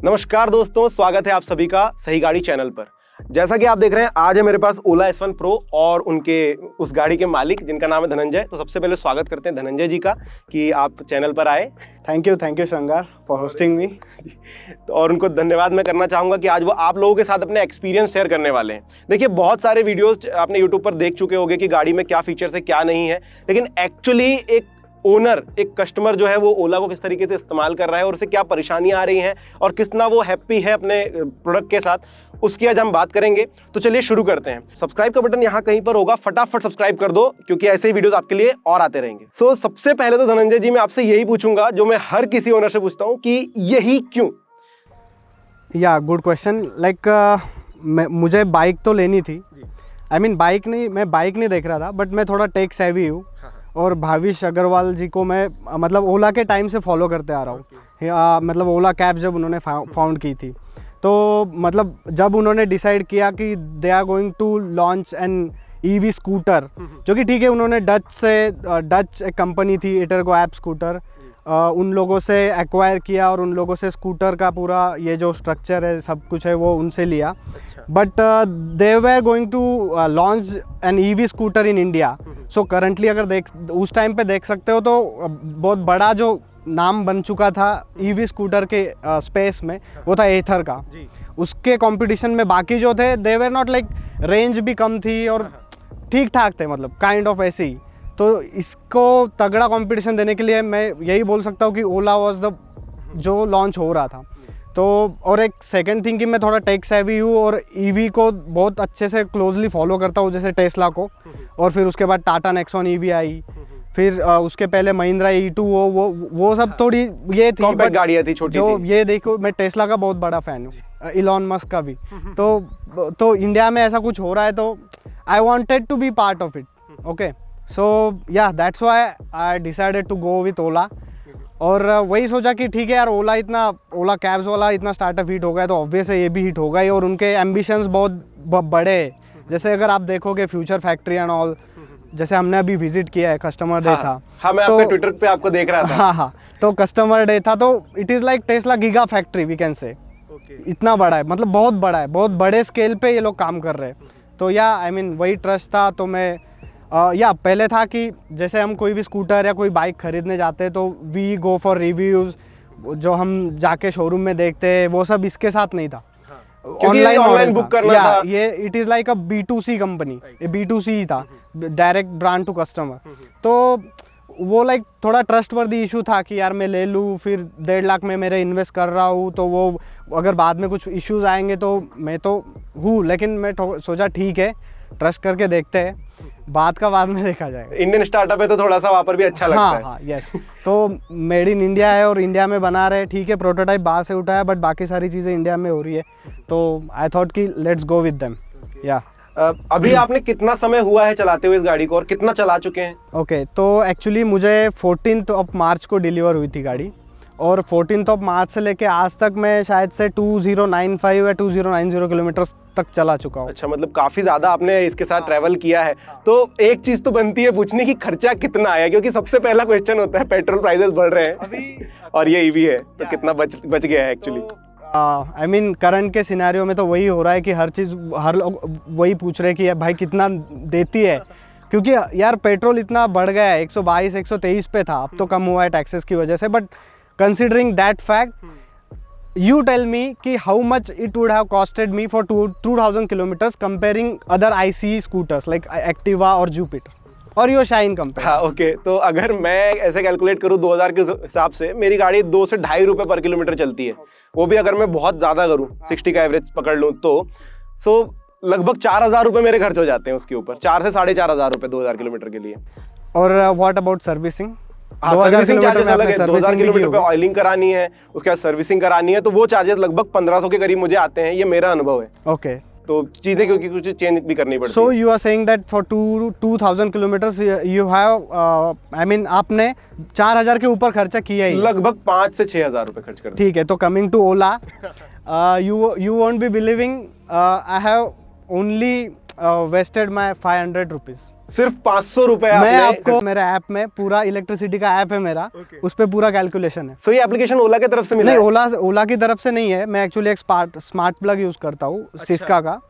नमस्कार दोस्तों, स्वागत है आप सभी का सही गाड़ी चैनल पर। जैसा कि आप देख रहे हैं, आज है मेरे पास ओला S1 Pro और उनके उस गाड़ी के मालिक जिनका नाम है धनंजय। तो सबसे पहले स्वागत करते हैं धनंजय जी का कि आप चैनल पर आए। थैंक यू श्रृंगार फॉर होस्टिंग मी। और उनको धन्यवाद मैं करना चाहूँगा कि आज वो आप लोगों के साथ अपने एक्सपीरियंस शेयर करने वाले हैं। देखिए, बहुत सारे वीडियोस आपने यूट्यूब पर देख चुके होंगे कि गाड़ी में क्या फीचर्स है क्या नहीं है, लेकिन एक्चुअली एक ओनर, एक कस्टमर जो है वो ओला को किस तरीके से इस्तेमाल कर रहा है और उसे क्या परेशानियां आ रही हैं और कितना वो हैप्पी है अपने प्रोडक्ट के साथ, उसकी आज हम बात करेंगे। तो चलिए शुरू करते हैं। सब्सक्राइब का बटन यहाँ कहीं पर होगा, फटाफट सब्सक्राइब कर दो क्योंकि ऐसे ही वीडियोस आपके लिए और आते रहेंगे। सो सबसे पहले तो धनंजय जी मैं आपसे यही पूछूंगा जो मैं हर किसी ओनर से पूछता हूँ कि यही क्यों? या गुड क्वेश्चन। मुझे बाइक तो लेनी थी। मैं बाइक नहीं देख रहा था, बट मैं थोड़ा टेक सेवी हूँ और भाविश अग्रवाल जी को मैं मतलब ओला के टाइम से फॉलो करते आ रहा हूँ। मतलब ओला कैब जब उन्होंने फाउंड की थी, तो मतलब जब उन्होंने डिसाइड किया कि they are going to launch an EV scooter, जो कि ठीक है, उन्होंने डच एक कंपनी थी इटरगो ऐप स्कूटर, उन लोगों से एक्वायर किया और उन लोगों से स्कूटर का पूरा ये जो स्ट्रक्चर है सब कुछ है वो उनसे लिया। But they were going to launch an EV scooter in India. So currently अगर उस टाइम पे देख सकते हो तो बहुत बड़ा जो नाम बन चुका था ईवी स्कूटर के स्पेस में वो था एथर का। उसके कंपटीशन में बाकी जो थे दे वर नॉट लाइक, रेंज भी कम थी और ठीक ठाक थे, मतलब काइंड ऑफ ऐसे ही। तो इसको तगड़ा कंपटीशन देने के लिए मैं यही बोल सकता हूँ कि ओला वाज द जो लॉन्च हो रहा था। तो और एक सेकंड थिंग कि मैं थोड़ा टेक सेवी हूँ और ईवी को बहुत अच्छे से क्लोजली फॉलो करता हूँ, जैसे टेस्ला को, और फिर उसके बाद टाटा नेक्सॉन ईवी आई, फिर उसके पहले महिंद्रा E2 वो सब थोड़ी ये थी, कॉम्पैक्ट गाड़ियाँ थी, छोटी जो थी। ये देखो, मैं टेस्ला का बहुत बड़ा फ़ैन हूँ, इलॉन मस्क का भी। तो इंडिया में ऐसा कुछ हो रहा है तो I wanted to be part of it. Okay, so या that's why I decided to go with Ola. और वही सोचा कि ठीक है यार, ओला कैब्स वाला इतना स्टार्टअप हिट हो गया तो ऑब्वियस है ये भी हिट होगा ही। और उनके एम्बिशंस बहुत बड़े हैं। जैसे अगर आप देखोगे फ्यूचर फैक्ट्री एंड ऑल, जैसे हमने अभी विजिट किया है, कस्टमर डे था। हाँ, मैं आपके ट्विटर पे आपको देख रहा था। हाँ, तो कस्टमर डे था, तो it is like Tesla giga factory we can say. इतना बड़ा है, मतलब बहुत बड़ा है, बहुत बड़े स्केल पे ये लोग काम कर रहे हैं। तो या वही ट्रस्ट था। तो मैं पहले था कि जैसे हम कोई भी स्कूटर या कोई बाइक खरीदने जाते हैं तो वी गो फॉर रिव्यूज़, जो हम जाके शोरूम में देखते हैं वो सब इसके साथ नहीं था। ऑनलाइन बुक करना था। ये it is like a B2C company, ये B2C ही था, डायरेक्ट ब्रांड टू कस्टमर। तो वो लाइक थोड़ा ट्रस्टवर्दी इशू था कि यार मैं ले लूँ, फिर 1.5 लाख में मेरे इन्वेस्ट कर रहा हूँ, तो वो अगर बाद में कुछ इश्यूज आएंगे तो मैं तो हूँ, लेकिन मैं सोचा ठीक है, ट्रस्ट करके देखते हैं, बाद में देखा जाएगा। इंडियन स्टार्टअप है तो थोड़ा सा वहाँ पर भी अच्छा लगता है। हाँ, यस। तो मेड इन इंडिया है और इंडिया में बना रहे, ठीक है, प्रोटोटाइप बाहर से उठाया, बट बाकी सारी चीज़ें इंडिया में हो रही है। तो आई थॉट कि लेट्स गो विद देम। या अभी आपने कितना समय हुआ है चलाते हुए इस गाड़ी को और कितना चला चुके हैं? ओके, तो एक्चुअली मुझे 14 मार्च को डिलीवर हुई थी गाड़ी, और 14 मार्च से लेके आज तक मैं शायद से 2095 या 2090 किलोमीटर तक चला चुका हूँ। अच्छा, मतलब काफी ज्यादा आपने इसके साथ ट्रैवल किया है। तो एक चीज तो बनती है पूछने की, खर्चा कितना आया? क्योंकि सबसे पहला क्वेश्चन होता है, पेट्रोल प्राइसेस बढ़ रहे हैं अभी और ये ईवी है तो कितना बच गया है एक्चुअली? करंट के सिनेरियो में तो वही हो रहा है कि हर लोग वही पूछ रहे हैं कि भाई कितना देती है, क्योंकि यार पेट्रोल इतना बढ़ गया है, 122 123 पे था, अब तो कम हुआ है टैक्सेस की वजह से। But considering that fact, you tell me कि how much it would have costed me for 2000 kilometers comparing other ICE scooters like Activa और Jupiter और your Shine compare। हाँ, ओके। तो अगर मैं ऐसे कैलकुलेट करूँ 2000 के हिसाब से, मेरी गाड़ी 2 से ₹2.5 पर किलोमीटर चलती है। वो भी अगर मैं बहुत ज़्यादा करूँ, 60 का एवरेज पकड़ लूँ तो लगभग 4000 रुपये मेरे खर्च हो जाते हैं उसके ऊपर, 4 से 4500 रुपये 2000 किलोमीटर के लिए। और व्हाट अबाउट सर्विसिंग? 2000 चार्जेस अलग है। 2000 किलोमीटर पे ऑयलिंग करानी है, उसके बाद सर्विसिंग करानी है, तो वो चार्जेस लगभग 1500 के करीब मुझे आते हैं। ये मेरा अनुभव है। ओके, तो चीजें क्योंकि कुछ चेंज भी करनी पड़ती है। So you are saying that for 2000 kilometres you have आपने 4000 के ऊपर खर्चा किया ही, लगभग 5 से 6000 रुपए खर्च कर। ठीक है। तो coming to Ola, you won't be believing, I have only wasted my 500 rupees सिर्फ 500 रुपए मैं आपने आपको मेरे ऐप में पूरा इलेक्ट्रिसिटी का ऐप है मेरा, उस पे पूरा कैलकुलेशन है। सो ये एप्लीकेशन ओला की तरफ से मिला नहीं, है? ओला की तरफ से नहीं है, मैं एक्चुअली एक स्मार्ट प्लग यूज़ करता हूँ सिस्का का।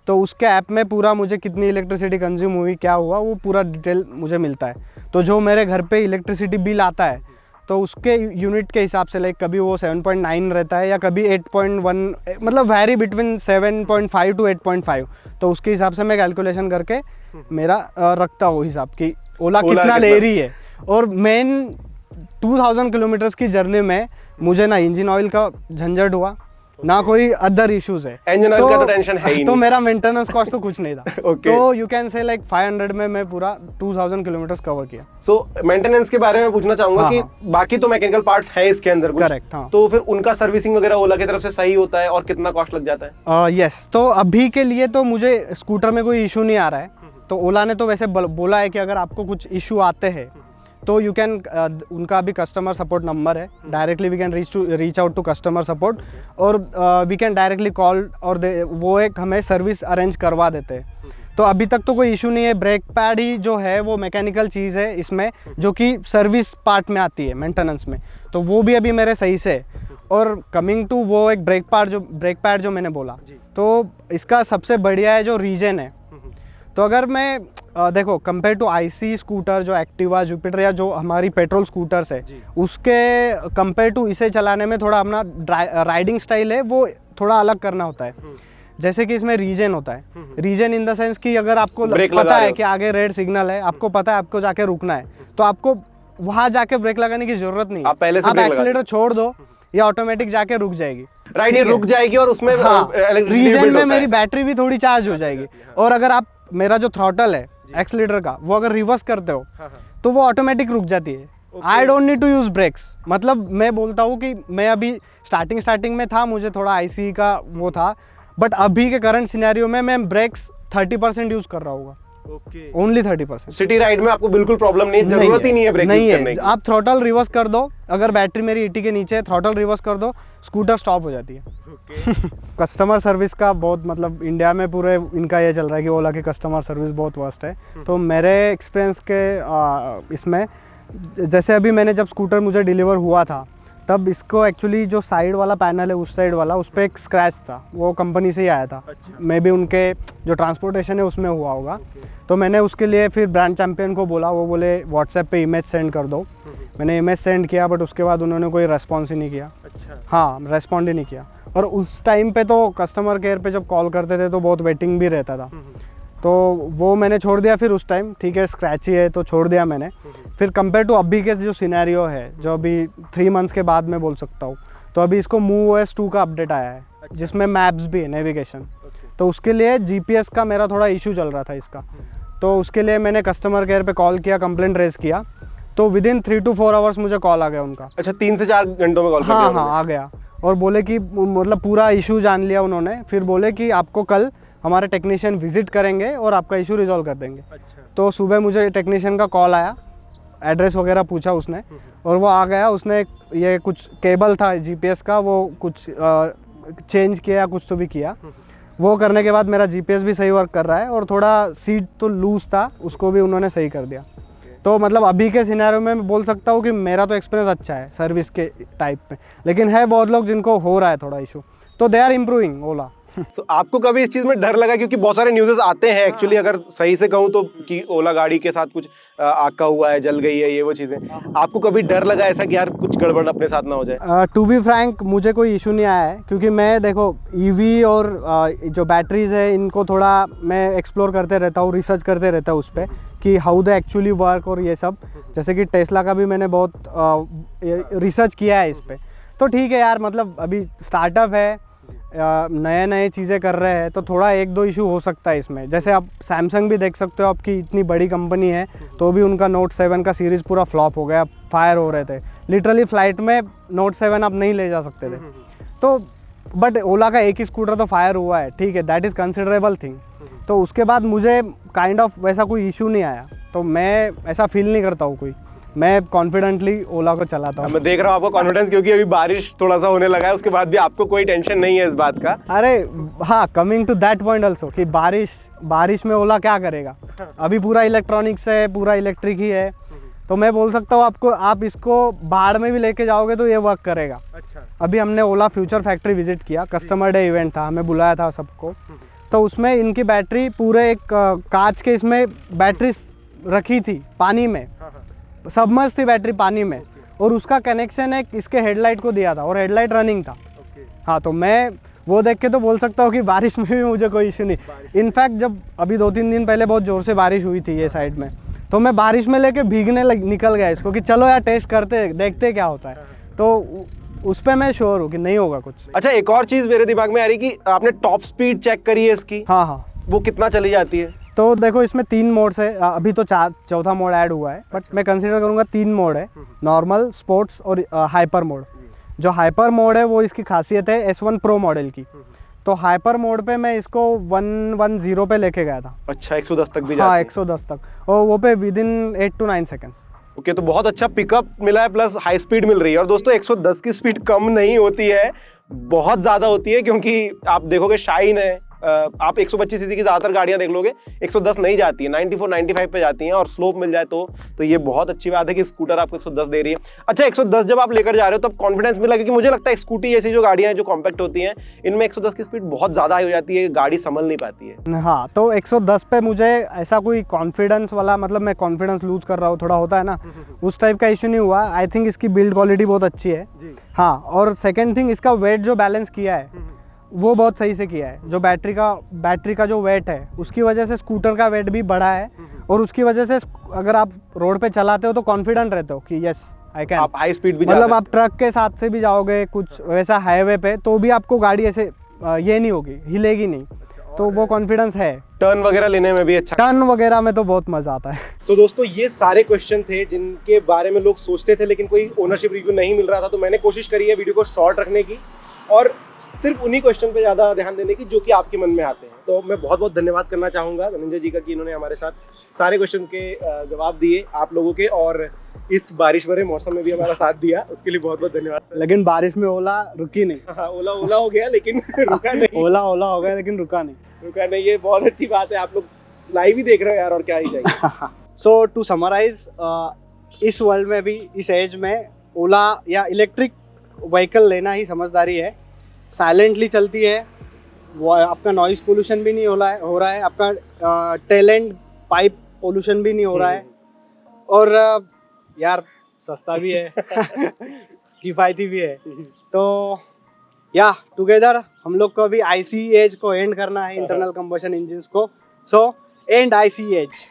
तो उसके ऐप में पूरा मुझे कितनी इलेक्ट्रिसिटी कंज्यूम हुई, क्या हुआ, वो पूरा डिटेल मुझे मिलता है। तो जो मेरे घर पे इलेक्ट्रिसिटी बिल आता है तो उसके यूनिट के हिसाब से, लाइक कभी वो 7.9 रहता है या कभी 8.1, मतलब वैरी बिटवीन 7.5 टू 8.5। तो उसके हिसाब से मैं कैलकुलेशन करके मेरा रखता हूँ हिसाब कि ओला कितना ले रही है। और मेन 2000 किलोमीटर्स की जर्नी में मुझे ना इंजन ऑयल का झंझट हुआ, ना कोई अदर इश्यूज है। इंजन ऑयल का तो टेंशन है ही तो नहीं। मेरा मेंटेनेंस कॉस्ट तो कुछ नहीं था। Okay. तो यू कैन से लाइक 500 में मैं पूरा 2000 किलोमीटर्स कवर किया। सो मेंटेनेंस के बारे में पूछना चाहूंगा हाँ, कि हाँ। बाकी तो मैकेनिकल पार्ट्स हैं इसके अंदर कुछ, करेक्ट, हाँ। तो फिर उनका सर्विसिंग वगैरह ओला की तरफ से सही होता है और कितना कॉस्ट लग जाता है? यस, तो अभी के लिए तो मुझे स्कूटर में कोई इशू नहीं आ रहा है। तो ओला ने तो वैसे बोला है कि अगर आपको कुछ इशू आते हैं तो यू कैन, उनका भी कस्टमर सपोर्ट नंबर है, directly we can reach out to customer support, और वी कैन डायरेक्टली कॉल, और वो एक हमें सर्विस अरेंज करवा देते हैं। तो अभी तक तो कोई इशू नहीं है। ब्रेक पैड ही जो है वो मैकेनिकल चीज़ है इसमें, जो कि सर्विस पार्ट में आती है मेंटेनेंस में, तो वो भी अभी मेरे सही से है। और कमिंग टू वो एक ब्रेक पैड जो मैंने बोला, तो इसका सबसे बढ़िया है जो रीजन है। तो अगर मैं देखो, कंपेयर टू आईसी स्कूटर जो एक्टिवा, जुपिटर या जो हमारी पेट्रोल स्कूटर्स है, उसके कंपेयर टू इसे चलाने में थोड़ा अपना राइडिंग स्टाइल है वो थोड़ा अलग करना होता है। जैसे कि इसमें रीजन होता है, रीजन इन द सेंस कि अगर आपको पता है कि आगे रेड सिग्नल है, आपको पता है आपको जाके रुकना है, तो आपको वहां जाके ब्रेक लगाने की जरूरत नहीं है। आप पहले से आप एक्सीलरेटर छोड़ दो, या ऑटोमेटिक जाके रुक जाएगी। राइट, ये रुक जाएगी और उसमें रीजन में मेरी बैटरी भी थोड़ी चार्ज हो जाएगी। और अगर आप, मेरा जो थ्रॉटल है एक्सीलरेटर का, वो अगर रिवर्स करते हो तो वो ऑटोमेटिक रुक जाती है। I don't need to use brakes. मतलब मैं बोलता हूँ कि मैं अभी स्टार्टिंग में था, मुझे थोड़ा आईसी का वो था, बट अभी के करंट सिनेरियो में मैं ब्रेक्स 30% यूज कर रहा हूँ, ओनली 30%। सिटी राइड में आपको बिल्कुल प्रॉब्लम नहीं है, जरूरत ही नहीं है ब्रेक यूज करने की। आप थ्रॉटल रिवर्स कर दो, अगर बैटरी मेरी 80 के नीचे है, थ्रॉटल रिवर्स कर दो, स्कूटर स्टॉप हो जाती है। कस्टमर सर्विस का बहुत, मतलब इंडिया में पूरे इनका ये चल रहा है कि ओला की कस्टमर सर्विस बहुत वर्स्ट है। तो मेरे एक्सपीरियंस के इसमें, जैसे अभी मैंने जब स्कूटर मुझे डिलीवर हुआ था, तब इसको एक्चुअली जो साइड वाला पैनल है, उस साइड वाला, उस पर एक स्क्रैच था, वो कंपनी से ही आया था। मे बी उनके जो ट्रांसपोर्टेशन है उसमें हुआ होगा। तो मैंने उसके लिए फिर ब्रांड चैम्पियन को बोला, वो बोले व्हाट्सएप पे इमेज सेंड कर दो। मैंने इमेज सेंड किया, बट उसके बाद उन्होंने कोई रेस्पॉन्स ही नहीं किया। हाँ, रेस्पॉन्ड ही नहीं किया। और उस टाइम पे तो कस्टमर केयर पे जब कॉल करते थे तो बहुत वेटिंग भी रहता था, तो वो मैंने छोड़ दिया फिर उस टाइम। ठीक है, स्क्रैच ही है तो छोड़ दिया मैंने। फिर कंपेयर टू अभी के जो सिनेरियो है, जो अभी 3 मंथ्स के बाद मैं बोल सकता हूँ, तो अभी इसको MovOS 2 का अपडेट आया है, जिसमें मैप्स भी है, नेविगेशन। तो उसके लिए GPS का मेरा थोड़ा इशू चल रहा था इसका, तो उसके लिए मैंने कस्टमर केयर पे कॉल किया, कंप्लेंट रेज किया, तो विदिन 3 to 4 आवर्स मुझे कॉल आ गया उनका। अच्छा, 3 से 4 घंटों में कॉल कर दिया? हाँ, आ गया। और बोले कि मतलब पूरा इशू जान लिया उन्होंने। फिर बोले कि आपको कल हमारे टेक्नीशियन विजिट करेंगे और आपका इशू रिजॉल्व कर देंगे। तो सुबह मुझे टेक्नीशियन का कॉल आया, एड्रेस वगैरह पूछा उसने, और वो आ गया। उसने ये कुछ केबल था GPS का, वो कुछ चेंज किया, कुछ तो भी किया। वो करने के बाद मेरा GPS भी सही वर्क कर रहा है, और थोड़ा सीट तो लूज था, उसको भी उन्होंने सही कर दिया। तो मतलब अभी के सिनेरियो में मैं बोल सकता हूँ कि मेरा तो एक्सपीरियंस अच्छा है सर्विस के टाइप में। लेकिन है बहुत लोग जिनको हो रहा है थोड़ा इशू, तो दे आर इम्प्रूविंग ओला। तो आपको कभी इस चीज में डर लगा, क्योंकि बहुत सारे न्यूज़ेस आते हैं एक्चुअली, अगर सही से कहूँ तो, कि ओला गाड़ी के साथ कुछ आका हुआ है, जल गई है, ये वो चीजें, आपको कभी डर लगा ऐसा कि यार कुछ गड़बड़ अपने साथ ना हो जाए? टू बी फ्रैंक, मुझे कोई इशू नहीं आया है, क्योंकि मैं देखो EV और जो बैटरीज है इनको थोड़ा मैं एक्सप्लोर करते रहता हूँ, रिसर्च करते रहता हूँ उस पर कि हाउ दे एक्चुअली वर्क, और ये सब। जैसे कि टेस्ला का भी मैंने बहुत रिसर्च किया है इस पर। तो ठीक है यार, मतलब अभी स्टार्टअप है, नए चीज़ें कर रहे हैं, तो थोड़ा 1-2 इशू हो सकता है इसमें। जैसे आप सैमसंग भी देख सकते हो, आपकी इतनी बड़ी कंपनी है, तो भी उनका Note 7 का सीरीज़ पूरा फ्लॉप हो गया, फायर हो रहे थे लिटरली। फ्लाइट में Note 7 आप नहीं ले जा सकते थे। तो बट ओला का एक ही स्कूटर तो फायर हुआ है, ठीक है, दैट इज़ कंसिडरेबल थिंग। तो उसके बाद मुझे काइंड ऑफ वैसा कोई इशू नहीं आया, तो मैं ऐसा फील नहीं करता हूँ कोई। मैं कॉन्फिडेंटली ओला को चलाता हूँ। मैं देख रहा हूँ आपको कॉन्फिडेंस, क्योंकि अभी बारिश थोड़ा सा होने लगा है, उसके बाद भी आपको कोई टेंशन नहीं है इस बात का। अरे हाँ, coming to that point also कि बारिश बारिश में ओला क्या करेगा। अभी पूरा इलेक्ट्रॉनिक्स है, पूरा इलेक्ट्रिक ही है, तो मैं बोल सकता हूँ आपको, आप इसको बाढ़ में भी लेके जाओगे तो ये वर्क करेगा। अच्छा। अभी हमने ओला फ्यूचर फैक्ट्री विजिट किया, कस्टमर डे इवेंट था, हमें बुलाया था सबको। तो उसमें इनकी बैटरी पूरे एक कांच के इसमें बैटरी रखी थी पानी में, सबमर्ज थी बैटरी पानी में, और उसका कनेक्शन एक इसके हेडलाइट को दिया था और हेडलाइट रनिंग था। हाँ, तो मैं वो देख के तो बोल सकता हूँ कि बारिश में भी मुझे कोई इशू नहीं। इनफैक्ट जब अभी 2-3 दिन पहले बहुत ज़ोर से बारिश हुई थी ये साइड में, तो मैं बारिश में लेके भीगने निकल गया इसको कि चलो यार टेस्ट करते देखते क्या होता है। तो उस पर मैं श्योर हूँ कि नहीं होगा कुछ। अच्छा, एक और चीज़ मेरे दिमाग में आ रही कि आपने टॉप स्पीड चेक करी है इसकी? हाँ हाँ, वो कितना चली जाती है? तो देखो इसमें 3 मोड्स है, अभी तो चौथा मोड ऐड हुआ है, बट मैं कंसीडर करूँगा 3 मोड है, नॉर्मल, स्पोर्ट्स और हाइपर मोड। जो हाइपर मोड है वो इसकी खासियत है S1 Pro मॉडल की। तो हाइपर मोड पे मैं इसको 110 पे लेके गया था। अच्छा, 110 तक भी हाँ, जाती है? 110 तक, और वो पे with in 8 to 9 seconds. Okay, तो बहुत अच्छा पिकअप मिला है, प्लस हाई स्पीड मिल रही है। और दोस्तों 110 की स्पीड कम नहीं होती है, बहुत ज़्यादा होती है, क्योंकि आप देखोगे शाइन है, आप 125 सीसी की ज़्यादातर गाड़ियां देख लोगे 110 नहीं जाती है, 94-95 पे जाती हैं, और स्लोप मिल जाए तो ये बहुत अच्छी बात है कि स्कूटर आपको 110 दे रही है। अच्छा, 110 जब आप लेकर जा रहे हो तब कॉन्फिडेंस मिला, क्योंकि मुझे लगता है स्कूटी जैसी जो गाड़ियां हैं जो कॉम्पैक्ट होती हैं, इनमें 110 की स्पीड बहुत ज़्यादा हाई हो जाती है, गाड़ी संभल नहीं पाती है। हाँ, तो 110 पे मुझे ऐसा कोई कॉन्फिडेंस वाला, मतलब मैं कॉन्फिडेंस लूज कर रहा हूँ थोड़ा, होता है ना, उस टाइप का इशू नहीं हुआ। आई थिंक इसकी बिल्ड क्वालिटी बहुत अच्छी है। हाँ, और सेकेंड थिंग, इसका वेट जो बैलेंस किया है वो बहुत सही से किया है। जो बैटरी का जो वेट है उसकी वजह से स्कूटर का वेट भी बढ़ा है, और उसकी वजह से अगर आप रोड पे चलाते हो तो कॉन्फिडेंट रहते हो कि यस आई कैन। आप हाई स्पीड भी मतलब आप ट्रक के साथ से भी जाओगे कुछ वैसा हाईवे पे, तो भी आपको गाड़ी ऐसे ये नहीं होगी, हिलेगी नहीं, तो वो कॉन्फिडेंस है। टर्न वगैरह लेने में भी अच्छा, टर्न वगैरह में तो बहुत मजा आता है। तो दोस्तों ये सारे क्वेश्चन थे जिनके बारे में लोग सोचते थे लेकिन कोई ओनरशिप रिव्यू नहीं मिल रहा था, तो मैंने कोशिश करी है वीडियो को शॉर्ट रखने की और सिर्फ उन्हीं क्वेश्चन पे ज़्यादा ध्यान देने की जो कि आपके मन में आते हैं। तो मैं बहुत बहुत धन्यवाद करना चाहूँगा धनंजय जी का कि इन्होंने हमारे साथ सारे क्वेश्चन के जवाब दिए आप लोगों के, और इस बारिश भरे मौसम में भी हमारा साथ दिया, उसके लिए बहुत बहुत धन्यवाद। लेकिन बारिश में ओला रुकी नहीं। हाँ, ओला हो गया लेकिन रुका नहीं। ओला हो गया लेकिन रुका नहीं। ये बहुत अच्छी बात है, आप लोग लाइव ही देख रहे हो यार, और क्या ही चाहिए। सो टू समराइज, इस वर्ल्ड में भी, इस एज में ओला या इलेक्ट्रिक व्हीकल लेना ही समझदारी है। साइलेंटली चलती है, वो आपका नॉइस पोल्यूशन भी नहीं हो रहा है, आपका टेलेंट पाइप पोल्यूशन भी नहीं हो रहा है, और यार सस्ता भी है, किफ़ायती भी है। तो या टुगेदर हम लोग को अभी ICE एज को एंड करना है, इंटरनल कंबशन इंजिन्स को। So and ICE as.